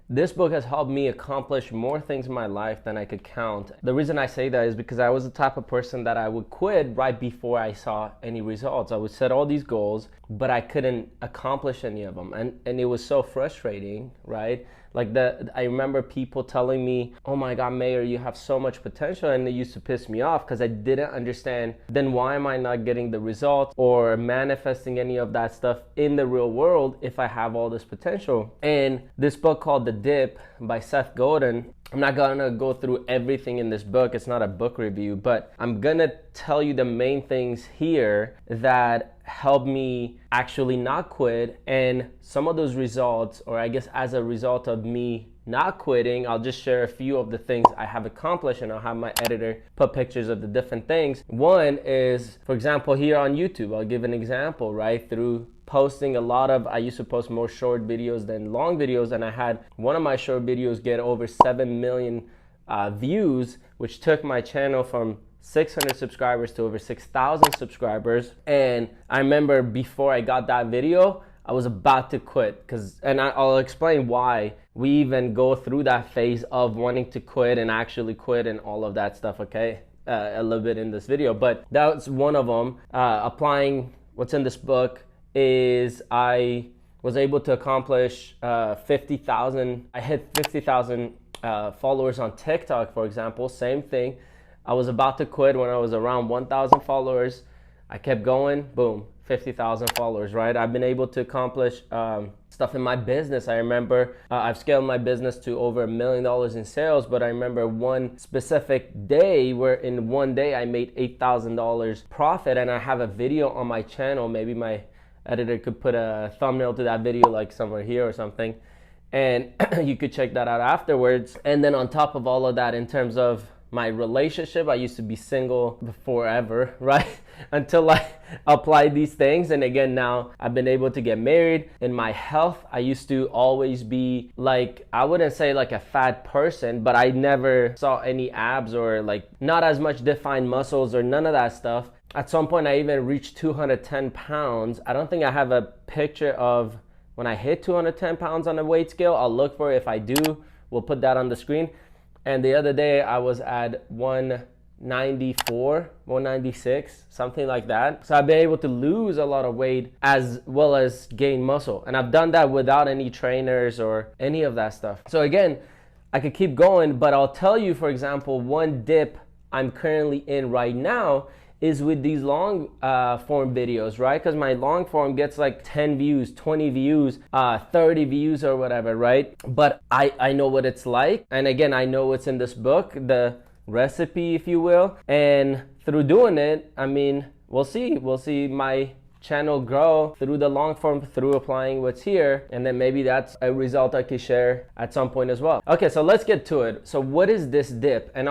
this book has helped me accomplish more things in my life than I could count. The reason I say that is because I was the type of person that I would quit right before I saw any results. I would set all these goals, but I couldn't accomplish any of them. And it was so frustrating, right? Like I remember people telling me, oh my God, Mahyar, you have so much potential. And it used to piss me off because I didn't understand, then why am I not getting the results or manifesting any of that stuff in the real world if I have all this potential? And this book called The Dip by Seth Godin, I'm not gonna go through everything in this book. It's not a book review, but I'm gonna tell you the main things here that helped me actually not quit. And some of those results, or I guess as a result of me not quitting, I'll just share a few of the things I have accomplished, and I'll have my editor put pictures of the different things. One is, for example, here on YouTube, I'll give an example, right? Through posting a lot of, I used to post more short videos than long videos, and I had one of my short videos get over 7 million views, which took my channel from 600 subscribers to over 6,000 subscribers. And I remember before I got that video, I was about to quit, and I'll explain why we even go through that phase of wanting to quit and actually quit and all of that stuff, okay? A little bit in this video, but that's one of them. Applying what's in this book is I was able to accomplish 50,000. I hit 50,000 followers on TikTok, for example. Same thing. I was about to quit when I was around 1,000 followers. I kept going, boom, 50,000 followers, right? I've been able to accomplish stuff in my business. I remember I've scaled my business to over $1 million in sales, but I remember one specific day where in one day I made $8,000 profit, and I have a video on my channel. Maybe my editor could put a thumbnail to that video like somewhere here or something, and you could check that out afterwards. And then on top of all of that, in terms of my relationship, I used to be single forever, right? Until I applied these things. And again, now I've been able to get married. In my health, I used to always be like, I wouldn't say like a fat person, but I never saw any abs or like not as much defined muscles or none of that stuff. At some point, I even reached 210 pounds. I don't think I have a picture of when I hit 210 pounds on a weight scale. I'll look for it. If I do, we'll put that on the screen. And the other day I was at 194, 196, something like that. So I've been able to lose a lot of weight as well as gain muscle. And I've done that without any trainers or any of that stuff. So again, I could keep going, but I'll tell you, for example, one dip I'm currently in right now is with these long form videos, right? Because my long form gets like 10 views, 20 views, 30 views or whatever, right? But I know what it's like. And again, I know what's in this book, the recipe, if you will. And through doing it, I mean, we'll see my channel grow through the long form, through applying what's here. And then maybe that's a result I could share at some point as well. Okay, so let's get to it. So what is this dip? And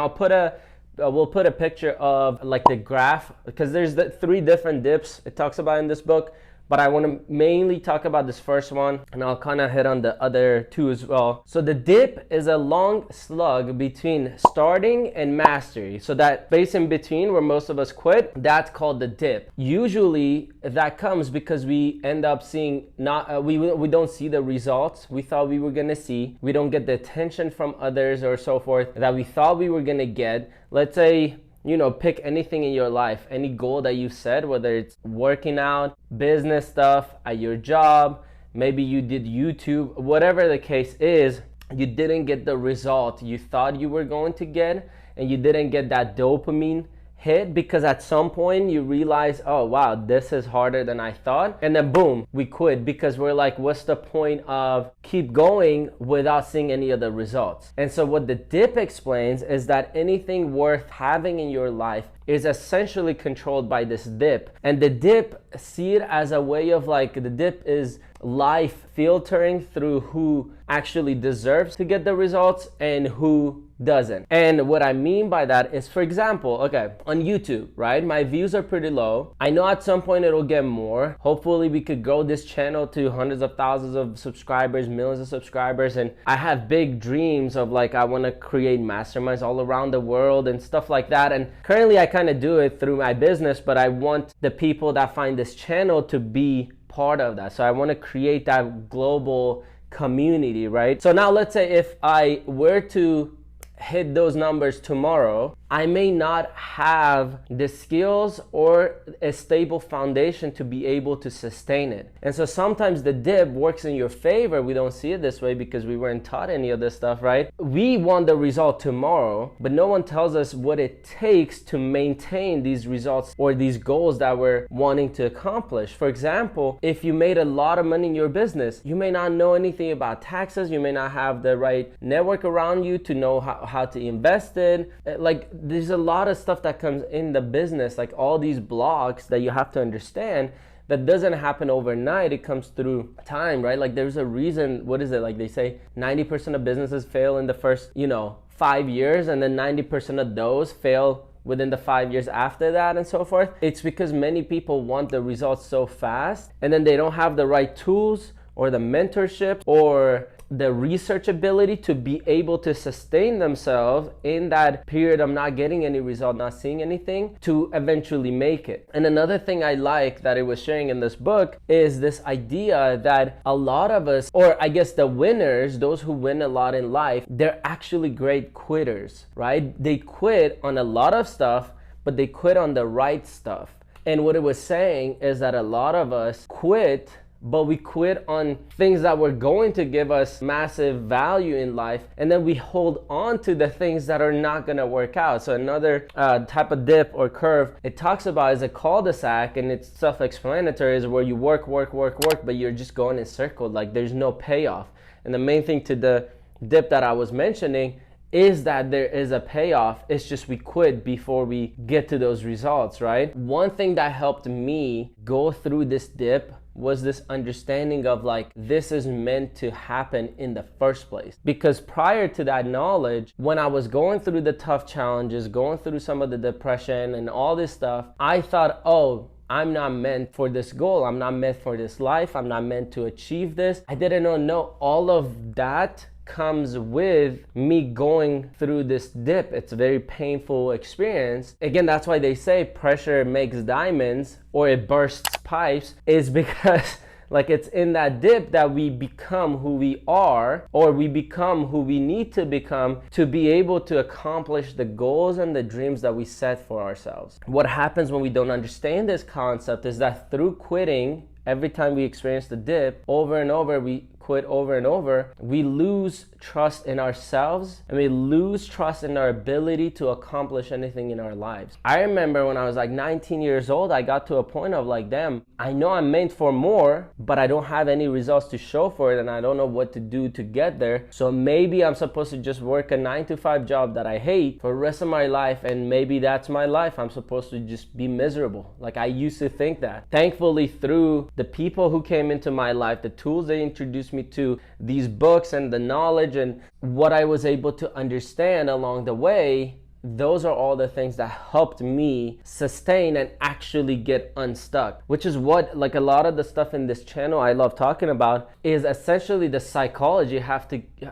we'll put a picture of like the graph, because there's the 3 different dips it talks about in this book, but I want to mainly talk about this first one, and I'll kind of hit on the other 2 as well. So the dip is a long slug between starting and mastery. So that space in between where most of us quit, that's called the dip. Usually that comes because we end up seeing we don't see the results we thought we were gonna see. We don't get the attention from others or so forth that we thought we were gonna get. Let's say, you know, pick anything in your life, any goal that you set, whether it's working out, business stuff, at your job, maybe you did YouTube, whatever the case is, you didn't get the result you thought you were going to get, and you didn't get that dopamine hit because at some point you realize, oh wow, this is harder than I thought, and then boom, we quit because we're like, what's the point of keep going without seeing any of the results? And so what the dip explains is that anything worth having in your life is essentially controlled by this dip. And the dip, see it as a way of like, the dip is life filtering through who actually deserves to get the results and who doesn't. And what I mean by that is, for example, okay, on YouTube, right? My views are pretty low. I know at some point it'll get more. Hopefully we could grow this channel to hundreds of thousands of subscribers, millions of subscribers. And I have big dreams of like, I want to create masterminds all around the world and stuff like that. And currently I kind of do it through my business, but I want the people that find this channel to be part of that. So I want to create that global community, right? So now let's say if I were to hit those numbers tomorrow, I may not have the skills or a stable foundation to be able to sustain it. And so sometimes the dip works in your favor. We don't see it this way because we weren't taught any of this stuff, right? We want the result tomorrow, but no one tells us what it takes to maintain these results or these goals that we're wanting to accomplish. For example, if you made a lot of money in your business, you may not know anything about taxes. You may not have the right network around you to know how to invest in. Like, there's a lot of stuff that comes in the business, like all these blocks that you have to understand that doesn't happen overnight. It comes through time, right? Like there's a reason, what is it? Like they say 90% of businesses fail in the first, 5 years, and then 90% of those fail within the 5 years after that and so forth. It's because many people want the results so fast, and then they don't have the right tools or the mentorship or the research ability to be able to sustain themselves in that period of not getting any result, not seeing anything, to eventually make it. And another thing I like that it was sharing in this book is this idea that a lot of us, or I guess the winners, those who win a lot in life, they're actually great quitters, right? They quit on a lot of stuff, but they quit on the right stuff. And what it was saying is that a lot of us quit, but we quit on things that were going to give us massive value in life, and then we hold on to the things that are not going to work out. So another type of dip or curve it talks about is a cul-de-sac, and it's self-explanatory, is where you work, but you're just going in circles, like there's no payoff. And the main thing to the dip that I was mentioning is that there is a payoff. It's just we quit before we get to those results, right? One thing that helped me go through this dip was this understanding of like, this is meant to happen in the first place. Because prior to that knowledge, when I was going through the tough challenges, going through some of the depression and all this stuff, I thought, oh, I'm not meant for this goal. I'm not meant for this life. I'm not meant to achieve this. I didn't know, no, all of that comes with me going through this dip. It's a very painful experience. Again, that's why they say pressure makes diamonds, or it bursts pipes, is because like it's in that dip that we become who we are, or we become who we need to become to be able to accomplish the goals and the dreams that we set for ourselves. What happens when we don't understand this concept is that through quitting, every time we experience the dip over and over, we quit over and over, we lose trust in ourselves, and we lose trust in our ability to accomplish anything in our lives. I remember when I was like 19 years old, I got to a point of like, damn, I know I'm meant for more, but I don't have any results to show for it, and I don't know what to do to get there. So maybe I'm supposed to just work a 9-to-5 job that I hate for the rest of my life, and maybe that's my life. I'm supposed to just be miserable. Like I used to think that. Thankfully, through the people who came into my life, the tools they introduced me to, these books and the knowledge and what I was able to understand along the way, those are all the things that helped me sustain and actually get unstuck, which is what, like a lot of the stuff in this channel I love talking about is essentially the psychology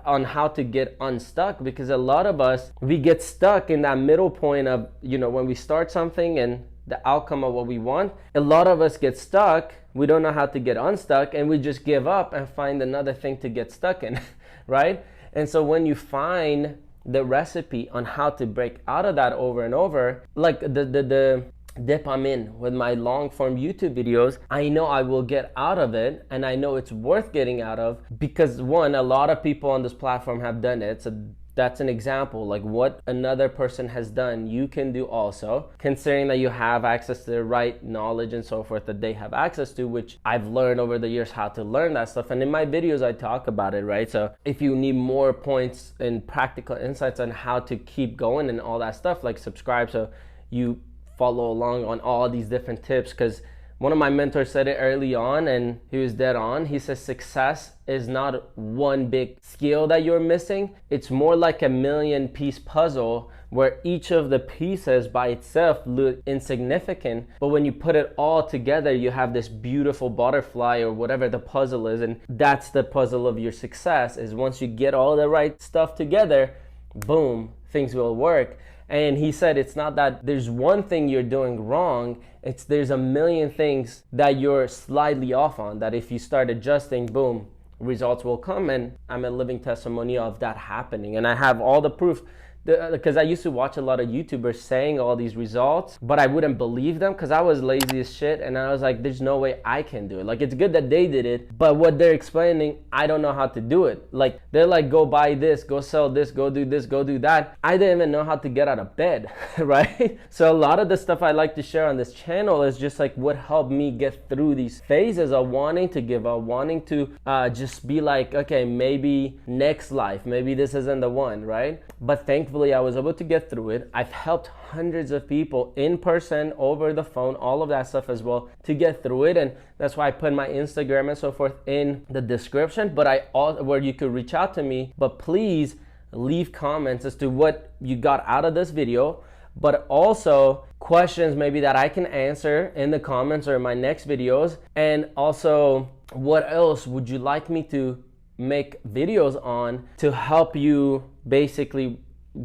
on how to get unstuck. Because a lot of us, we get stuck in that middle point of, when we start something and the outcome of what we want. A lot of us get stuck. We don't know how to get unstuck, and we just give up and find another thing to get stuck in, right? And so when you find the recipe on how to break out of that over and over, like the dip I'm in with my long form YouTube videos, I know I will get out of it, and I know it's worth getting out of, because one, a lot of people on this platform have done it. So that's an example, like what another person has done, you can do also, considering that you have access to the right knowledge and so forth that they have access to, which I've learned over the years how to learn that stuff. And in my videos, I talk about it, right? So if you need more points and practical insights on how to keep going and all that stuff, like subscribe so you follow along on all these different tips. Because one of my mentors said it early on, and he was dead on. He says success is not one big skill that you're missing. It's more like a 1,000,000-piece puzzle where each of the pieces by itself look insignificant, but when you put it all together, you have this beautiful butterfly or whatever the puzzle is. And that's the puzzle of your success, is once you get all the right stuff together, boom, things will work. And he said it's not that there's one thing you're doing wrong, there's a million things that you're slightly off on, that if you start adjusting, boom, results will come. And I'm a living testimony of that happening. And I have all the proof. Because I used to watch a lot of YouTubers saying all these results, but I wouldn't believe them because I was lazy as shit, and I was like, there's no way I can do it. Like, it's good that they did it, but what they're explaining, I don't know how to do it. Like, they're like, go buy this, go sell this, go do this, go do that. I didn't even know how to get out of bed, right? So a lot of the stuff I like to share on this channel is just like what helped me get through these phases of wanting to give up, wanting to just be like, okay, maybe next life, maybe this isn't the one, right? But thankfully, I was able to get through it. I've helped hundreds of people in person, over the phone, all of that stuff as well to get through it. And that's why I put my Instagram and so forth in the description, but where you could reach out to me. But please leave comments as to what you got out of this video, but also questions maybe that I can answer in the comments or in my next videos. And also, what else would you like me to make videos on to help you basically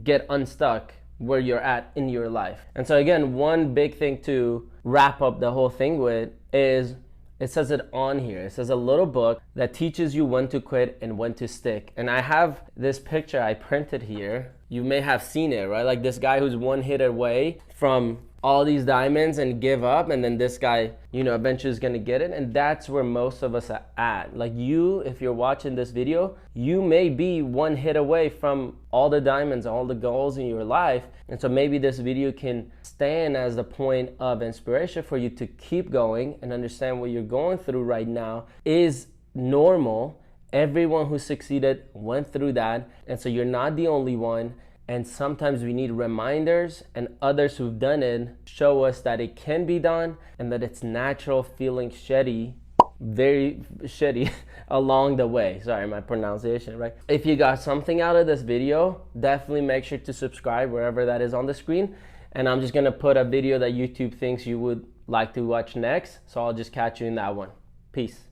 get unstuck where you're at in your life? And so again, one big thing to wrap up the whole thing with is, it says it on here. It says a little book that teaches you when to quit and when to stick. And I have this picture I printed here. You may have seen it, right? Like this guy who's one hit away from all these diamonds and give up, and then this guy, you know, eventually is gonna get it. And that's where most of us are at. Like you, if you're watching this video, you may be one hit away from all the diamonds, all the goals in your life. And so maybe this video can stand as the point of inspiration for you to keep going and understand what you're going through right now is normal. Everyone who succeeded went through that, and so you're not the only one. And sometimes we need reminders, and others who've done it show us that it can be done and that it's natural, feeling shitty, very shitty along the way. Sorry, my pronunciation, right? If you got something out of this video, definitely make sure to subscribe wherever that is on the screen. And I'm just gonna put a video that YouTube thinks you would like to watch next. So I'll just catch you in that one. Peace.